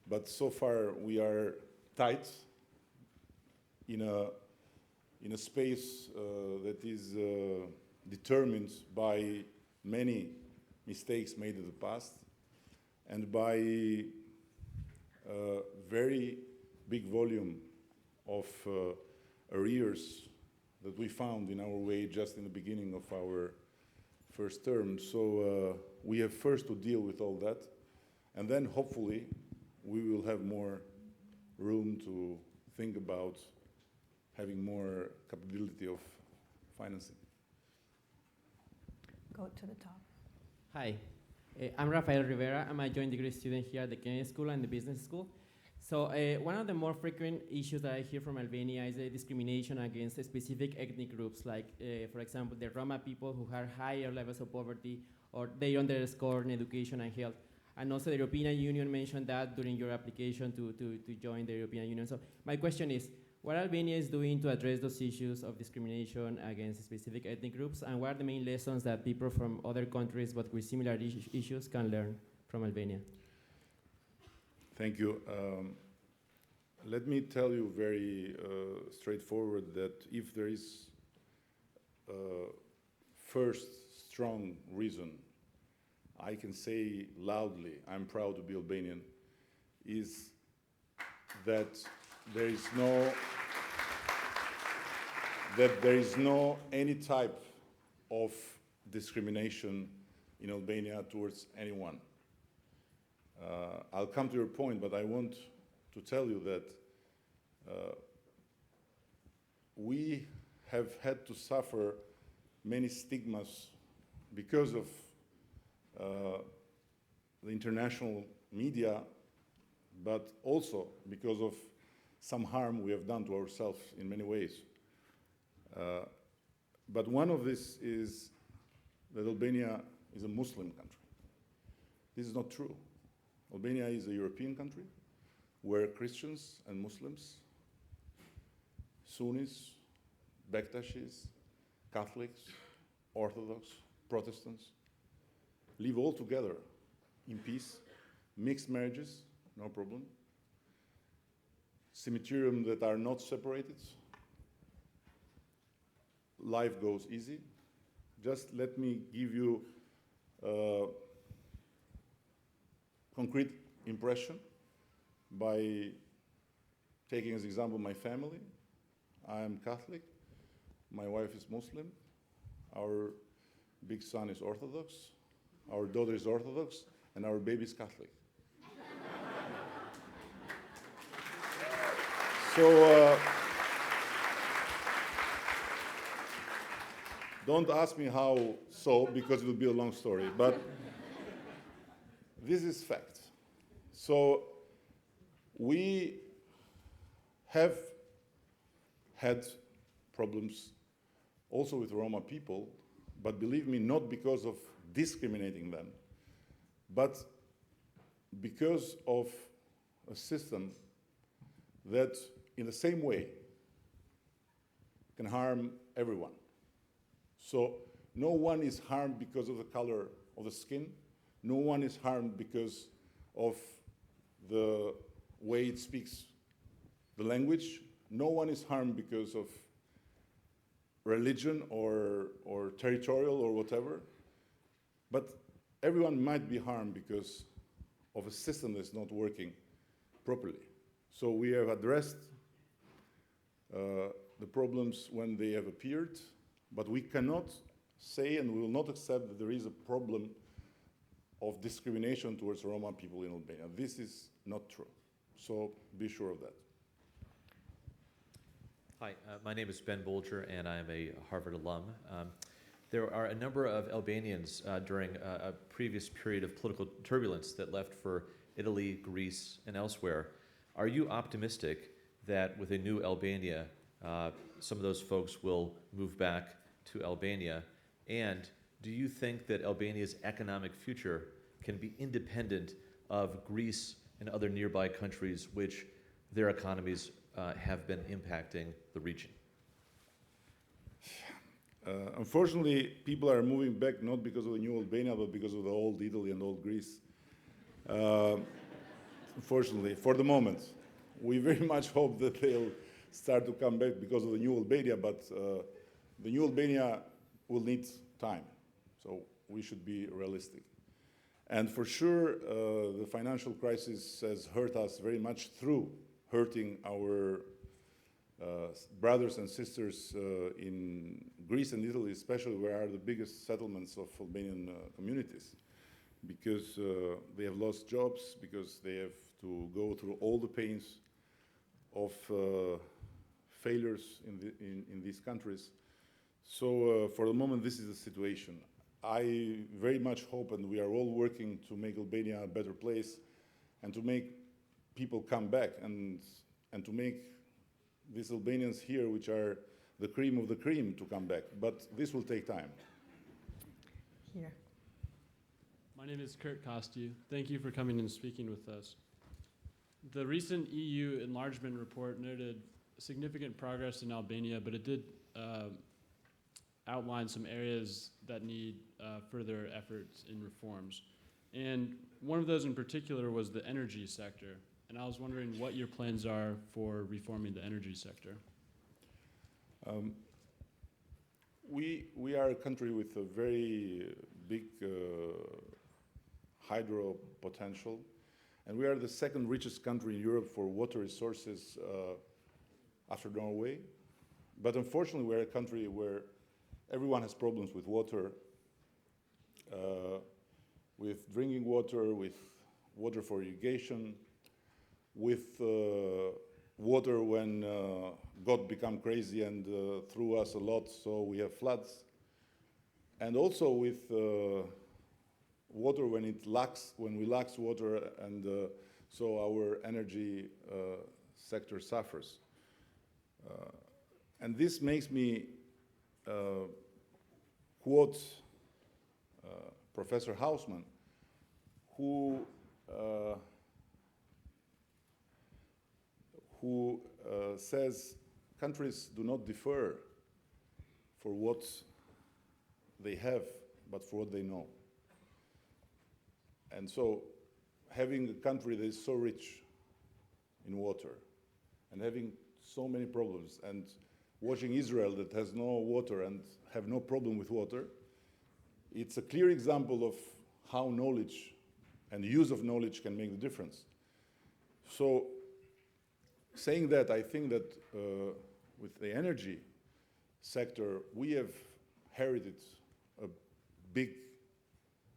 But so far we are tight in a space that is determined by many mistakes made in the past and by a very big volume of arrears that we found in our way just in the beginning of our first term. So we have first to deal with all that, and then hopefully we will have more room to think about having more capability of financing. Go to the top. Hi, I'm Rafael Rivera. I'm a joint degree student here at the Kennedy School and the Business School. So one of the more frequent issues that I hear from Albania is the discrimination against specific ethnic groups, like, for example, the Roma people who have higher levels of poverty, or they underscore in education and health. And also the European Union mentioned that during your application to join the European Union. So my question is, what Albania is doing to address those issues of discrimination against specific ethnic groups, and what are the main lessons that people from other countries but with similar issues can learn from Albania? Thank you. Let me tell you very straightforward that if there is first strong reason I can say loudly, I'm proud to be Albanian, is that there is no any type of discrimination in Albania towards anyone. I'll come to your point, but I want to tell you that we have had to suffer many stigmas because of the international media, but also because of some harm we have done to ourselves in many ways. But one of this is that Albania is a Muslim country. This is not true. Albania is a European country where Christians and Muslims, Sunnis, Bektashis, Catholics, Orthodox, Protestants, live all together in peace, mixed marriages, no problem, cemeterium that are not separated, life goes easy. Just let me give you a concrete impression by taking as example my family. I am Catholic, my wife is Muslim, our big son is Orthodox, our daughter is Orthodox, and our baby is Catholic. So don't ask me how so, because it will be a long story, but this is fact. So we have had problems also with Roma people, but believe me, not because of discriminating them, but because of a system that in the same way can harm everyone. So no one is harmed because of the color of the skin. No one is harmed because of the way it speaks the language. No one is harmed because of religion or territorial or whatever. But everyone might be harmed because of a system that's not working properly. So we have addressed the problems when they have appeared, but we cannot say and we will not accept that there is a problem of discrimination towards Roma people in Albania. This is not true. So be sure of that. Hi, my name is Ben Bolger, and I am a Harvard alum. There are a number of Albanians during a previous period of political turbulence that left for Italy, Greece, and elsewhere. Are you optimistic that with a new Albania, some of those folks will move back to Albania? And do you think that Albania's economic future can be independent of Greece and other nearby countries which their economies have been impacting the region? Unfortunately, people are moving back not because of the new Albania, but because of the old Italy and old Greece. Unfortunately, for the moment. We very much hope that they'll start to come back because of the new Albania, but the new Albania will need time. So we should be realistic. And for sure, the financial crisis has hurt us very much through hurting our brothers and sisters in Greece and Italy, especially where are the biggest settlements of Albanian communities, because they have lost jobs, because they have to go through all the pains of failures in these countries. So for the moment, this is the situation. I very much hope, and we are all working to make Albania a better place and to make people come back and to make these Albanians here, which are the cream of the cream, to come back. But this will take time. Here. My name is Kurt Kostu. Thank you for coming and speaking with us. The recent EU enlargement report noted significant progress in Albania, but it did outline some areas that need further efforts in reforms. And one of those in particular was the energy sector. And I was wondering what your plans are for reforming the energy sector. We are a country with a very big hydro potential, and we are the second richest country in Europe for water resources after Norway. But unfortunately, we're a country where everyone has problems with water, with drinking water, with water for irrigation, with water when God became crazy and threw us a lot, so we have floods, and also with water when we lack water, and so our energy sector suffers. And this makes me quote Professor Hausmann, who says countries do not differ for what they have, but for what they know. And so having a country that is so rich in water and having so many problems, and watching Israel that has no water and have no problem with water, it's a clear example of how knowledge and the use of knowledge can make the difference. So saying that, I think that with the energy sector, we have inherited a big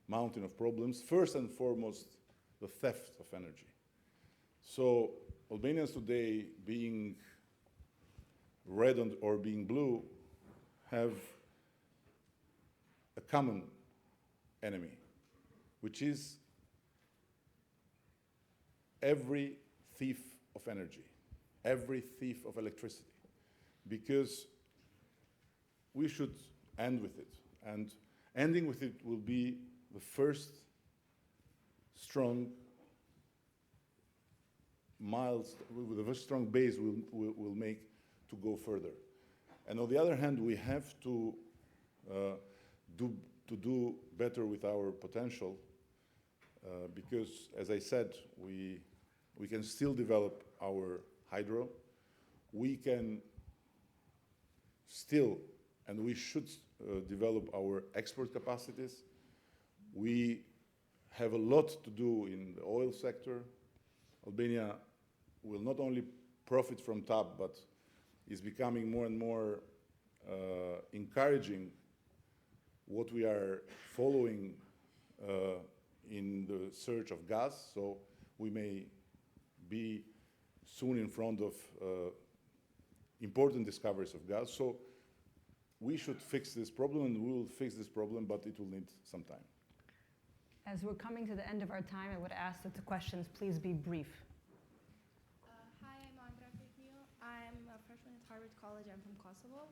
mountain of problems. First and foremost, the theft of energy. So Albanians today, being red or being blue, have a common enemy, which is every thief of energy, every thief of electricity, because we should end with it. And ending with it will be the first strong with a very strong base we'll make to go further. And on the other hand, we have to do better with our potential, because, as I said, we can still develop our hydro. We can still, and we should develop our export capacities. We have a lot to do in the oil sector. Albania will not only profit from TAP, but is becoming more and more encouraging what we are following in the search of gas. So we may be soon in front of important discoveries of gas. So we should fix this problem, and we will fix this problem, but it will need some time. As we're coming to the end of our time, I would ask that the questions please be brief. Hi, I'm Andra Kriknio. I'm a freshman at Harvard College. I'm from Kosovo.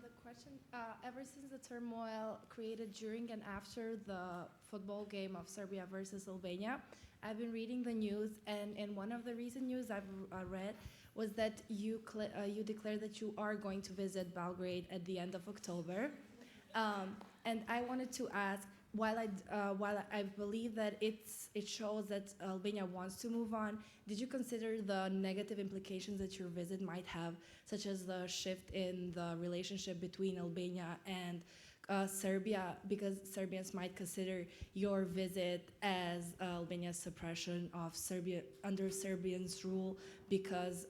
The question, ever since the turmoil created during and after the football game of Serbia versus Albania, I've been reading the news, and in one of the recent news I've read was that you declared that you are going to visit Belgrade at the end of October. And I wanted to ask, while I believe that it shows that Albania wants to move on, did you consider the negative implications that your visit might have, such as the shift in the relationship between Albania and Serbia, because Serbians might consider your visit as Albania's suppression of Serbia under Serbians' rule, because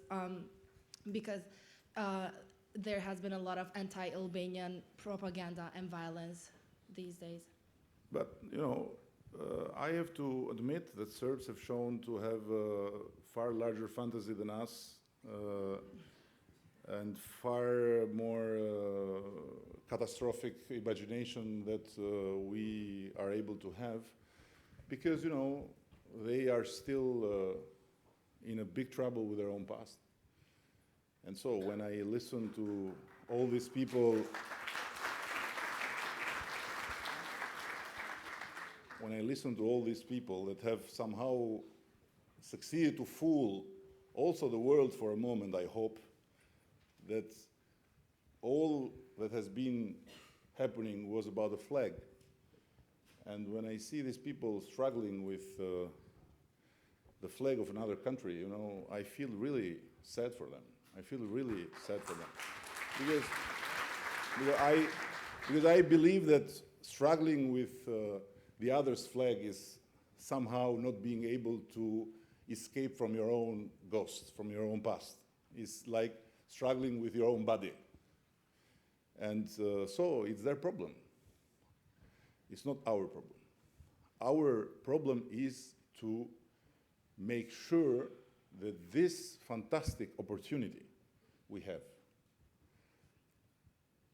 there has been a lot of anti-Albanian propaganda and violence these days. But, you know, I have to admit that Serbs have shown to have a far larger fantasy than us, and far more catastrophic imagination that we are able to have, because, you know, they are still in a big trouble with their own past. And so when I listen to all these people, that have somehow succeeded to fool also the world for a moment, I hope, that all that has been happening was about a flag. And when I see these people struggling with the flag of another country, you know, I feel really sad for them. Because I believe that struggling with the other's flag is somehow not being able to escape from your own ghost, from your own past. It's like struggling with your own body. And so it's their problem. It's not our problem. Our problem is to make sure that this fantastic opportunity we have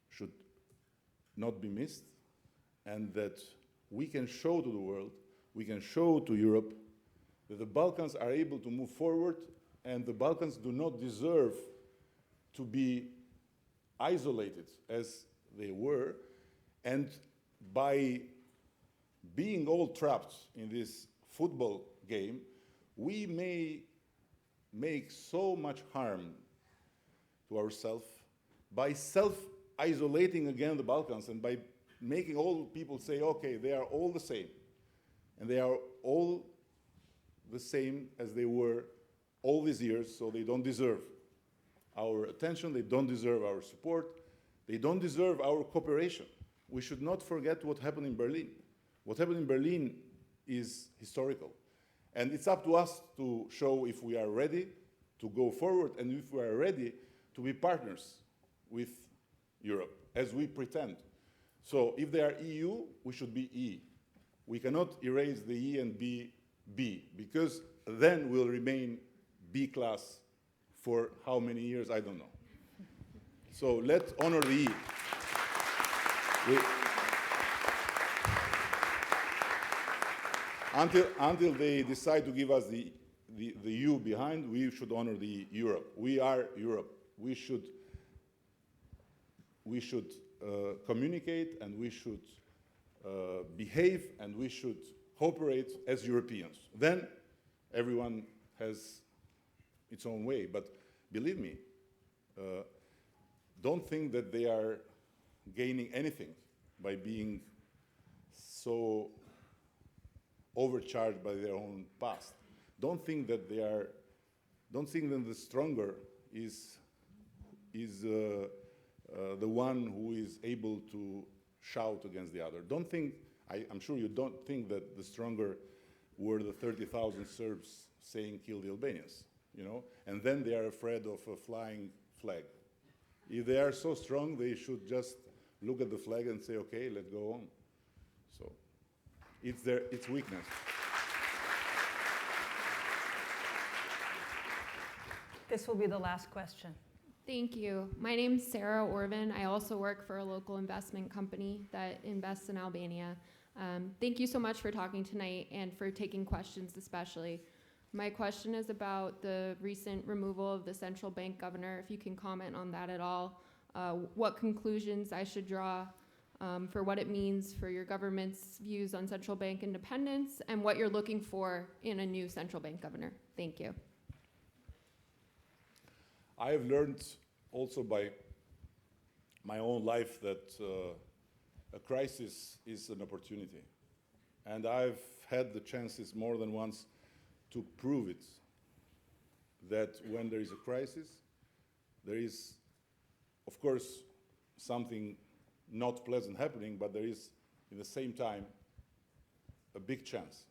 should not be missed, and that we can show to the world, we can show to Europe that the Balkans are able to move forward, and the Balkans do not deserve to be isolated as they were. And by being all trapped in this football game, we may make so much harm to ourselves by self-isolating again the Balkans, and by making all people say, okay, they are all the same. And they are all the same as they were all these years, so they don't deserve our attention, they don't deserve our support, they don't deserve our cooperation. We should not forget what happened in Berlin. What happened in Berlin is historical. And it's up to us to show if we are ready to go forward, and if we are ready to be partners with Europe, as we pretend. So if they are EU, we should be E. We cannot erase the E and be B, because then we'll remain B class for how many years, I don't know. So let's honor the E. Until they decide to give us the U behind, we should honor the Europe. We are Europe. We should communicate, and we should behave, and we should cooperate as Europeans. Then everyone has its own way. But believe me, don't think that they are gaining anything by being so overcharged by their own past. Don't think that the stronger is the one who is able to shout against the other. Don't think, I'm sure you don't think that the stronger were the 30,000 Serbs saying kill the Albanians, you know? And then they are afraid of a flying flag. If they are so strong, they should just look at the flag and say, okay, let's go on. So it's weakness. This will be the last question. Thank you. My name's Sarah Orvin. I also work for a local investment company that invests in Albania. Thank you so much for talking tonight and for taking questions especially. My question is about the recent removal of the central bank governor, if you can comment on that at all. What conclusions I should draw for what it means for your government's views on central bank independence and what you're looking for in a new central bank governor. Thank you. I have learned also by my own life that a crisis is an opportunity. And I've had the chances more than once to prove it, that when there is a crisis, there is, of course, something not pleasant happening, but there is, at the same time, a big chance.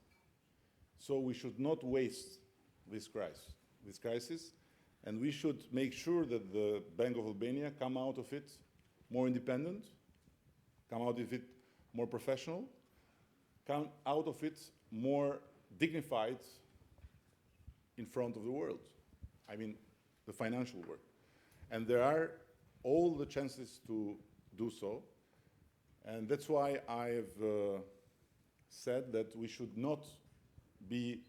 So we should not waste this crisis, and we should make sure that the Bank of Albania come out of it more independent, come out of it more professional, come out of it more dignified in front of the world. I mean, the financial world. And there are all the chances to do so. And that's why I have said that we should not be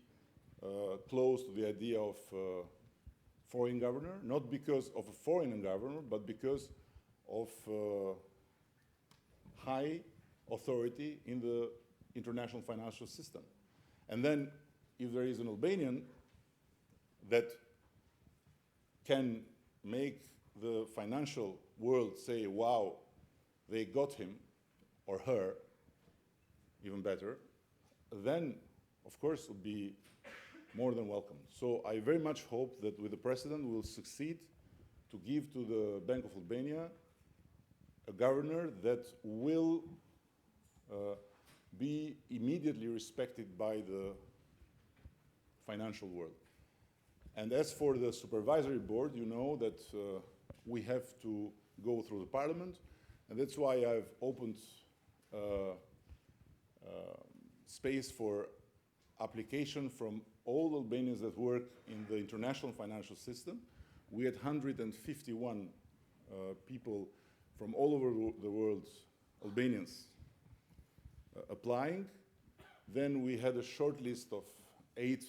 close to the idea of foreign governor, not because of a foreign governor, but because of high authority in the international financial system. And then if there is an Albanian that can make the financial world say, wow, they got him or her, even better, then of course it would be more than welcome. So I very much hope that with the president we'll succeed to give to the Bank of Albania a governor that will be immediately respected by the financial world. And as for the supervisory board, you know that we have to go through the parliament, and that's why I've opened space for application from all Albanians that work in the international financial system. We had 151 people from all over the world, Albanians, applying. Then we had a short list of 8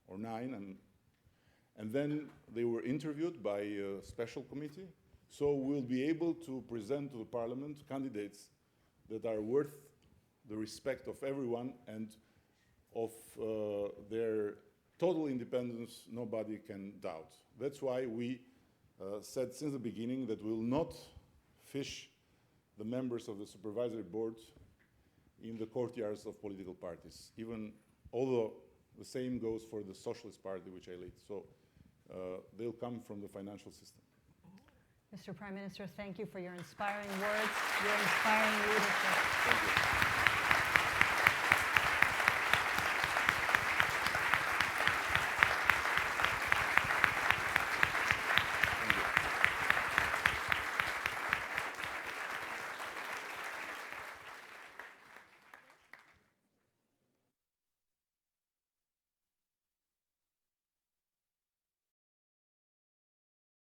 or 9, and then they were interviewed by a special committee. So we'll be able to present to the parliament candidates that are worth the respect of everyone and of their total independence, nobody can doubt. That's why we said since the beginning that we will not fish the members of the supervisory board in the courtyards of political parties, even although the same goes for the Socialist Party, which I lead. So they'll come from the financial system. Mr. Prime Minister, thank you for your inspiring words, your inspiring leadership. Thank you.